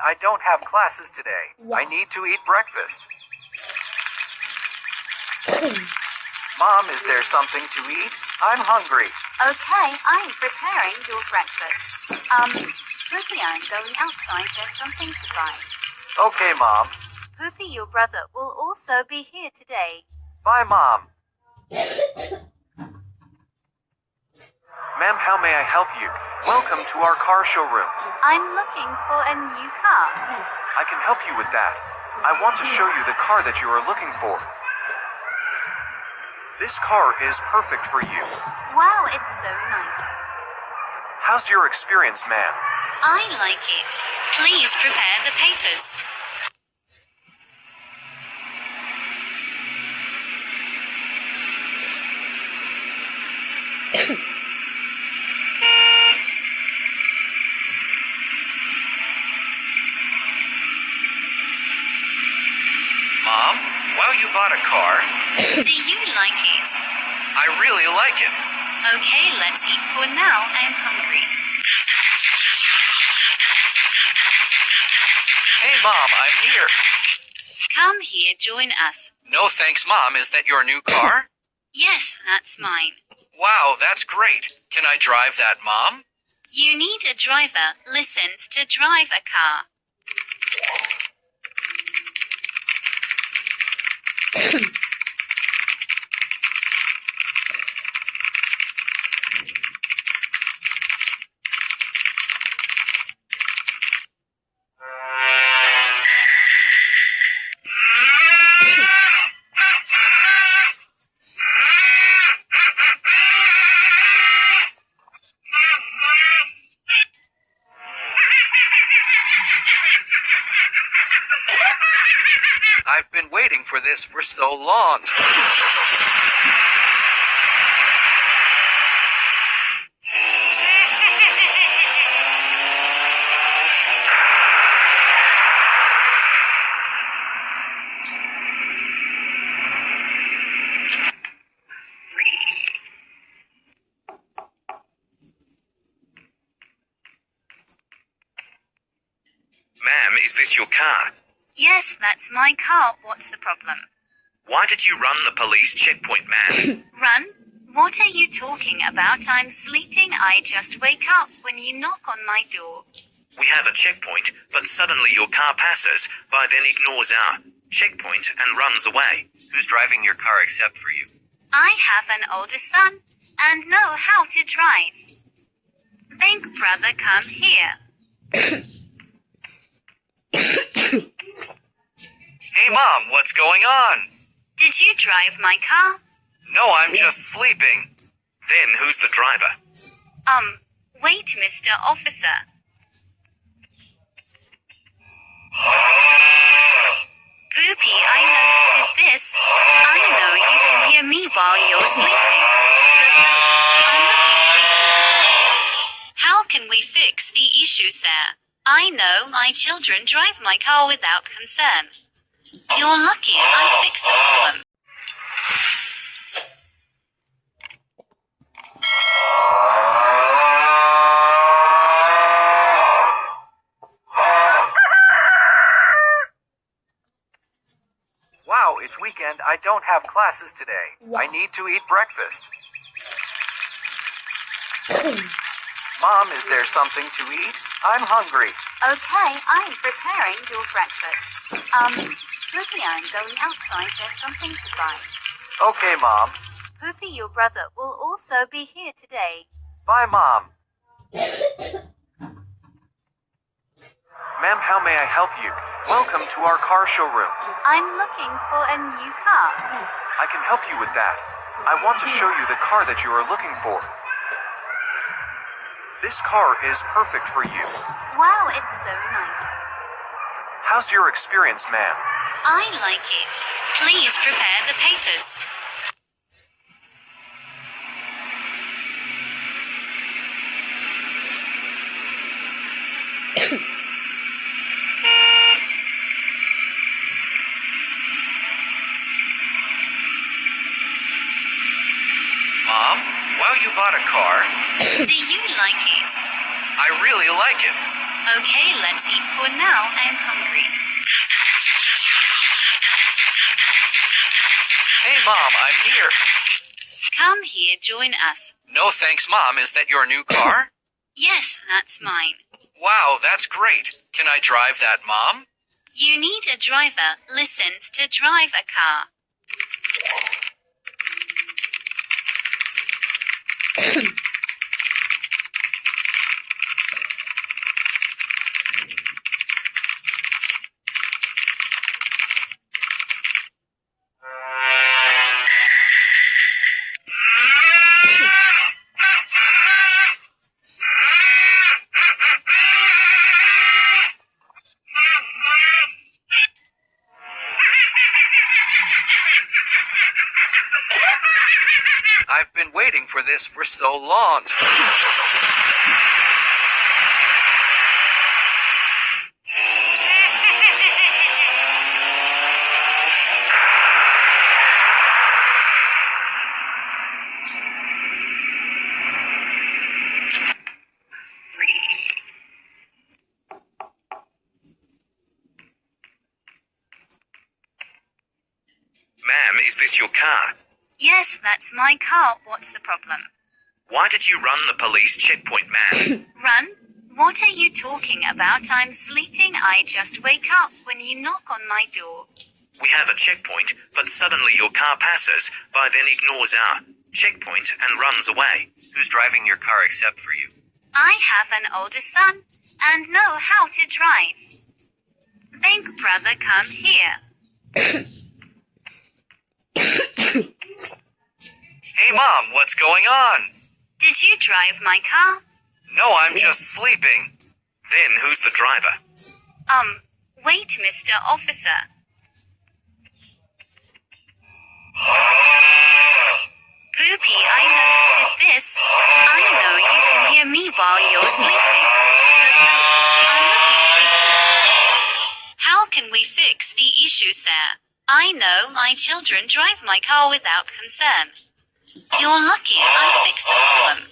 I don't have classes today. Yeah. I need to eat breakfast. Mom, is there something to eat? I'm hungry. Okay, I'm preparing your breakfast. Poopy, I'm going outside. There's something to buy. Okay, Mom. Poopy, your brother will also be here today. Bye, Mom. Ma'am, how may I help you? Welcome to our car showroom. I'm looking for a new car. I can help you with that. I want to show you the car that you are looking for. This car is perfect for you. Wow, it's so nice. How's your experience, ma'am? I like it. Please prepare the papers. Mom, well, you bought a car. Do you like it? I really like it. Okay, let's eat for now. I'm hungry. Hey, Mom, I'm here. Come here, join us. No thanks, Mom. Is that your new car? Yes, that's mine. Wow, that's great. Can I drive that, Mom? You need a driver listens to drive a car. I've been waiting for this for so long. Ma'am, is this your car? Yes, that's my car. What's the problem? Why did you run the police checkpoint, ma'am? Run? What are you talking about? I'm sleeping. I just wake up when you knock on my door. We have a checkpoint, but suddenly your car passes, but then ignores our checkpoint and runs away. Who's driving your car except for you? I have an older son and know how to drive. Big brother, come here. Hey, Mom, what's going on? Did you drive my car? No, I'm just sleeping. Then who's the driver? Wait, Mr. Officer. Poopy, I know you did this. I know you can hear me while you're sleeping. The police are looking for you. How can we fix the issue, sir? I know my children drive my car without concern. You're lucky I fixed the problem. Wow, it's weekend. I don't have classes today. Yeah. I need to eat breakfast. Mom, is there something to eat? I'm hungry. Okay, I'm preparing your breakfast. Poopy, I'm going outside. There's something to buy. Okay, Mom. Poopy, your brother will also be here today. Bye, Mom. Ma'am, how may I help you? Welcome to our car showroom. I'm looking for a new car. I can help you with that. I want to show you the car that you are looking for. This car is perfect for you. Wow, it's so nice. How's your experience, ma'am? I like it. Please prepare the papers. Mom, well, you bought a car. Do you like it? I really like it. Okay, let's eat for now. I'm hungry. Hey, Mom, I'm here. Come here, join us. No thanks, Mom. Is that your new car? Yes, that's mine. Wow, that's great. Can I drive that, Mom? You need a driver licensed to drive a car. I've been waiting for this for so long. Ma'am, is this your car? Yes, that's my car. What's the problem? Why did you run the police checkpoint, ma'am? Run? What are you talking about? I'm sleeping. I just wake up when you knock on my door. We have a checkpoint, but suddenly your car passes by, then ignores our checkpoint and runs away. Who's driving your car except for you? I have an older son and know how to drive. Big brother, come here. Hey, Mom, what's going on? Did you drive my car? No, I'm just sleeping. Then who's the driver? Wait, Mr. Officer. Poopy, I know you did this. I know you can hear me while you're sleeping. The police are looking for you. How can we fix the issue, sir? I know my children drive my car without concern. You're lucky I fixed the problem.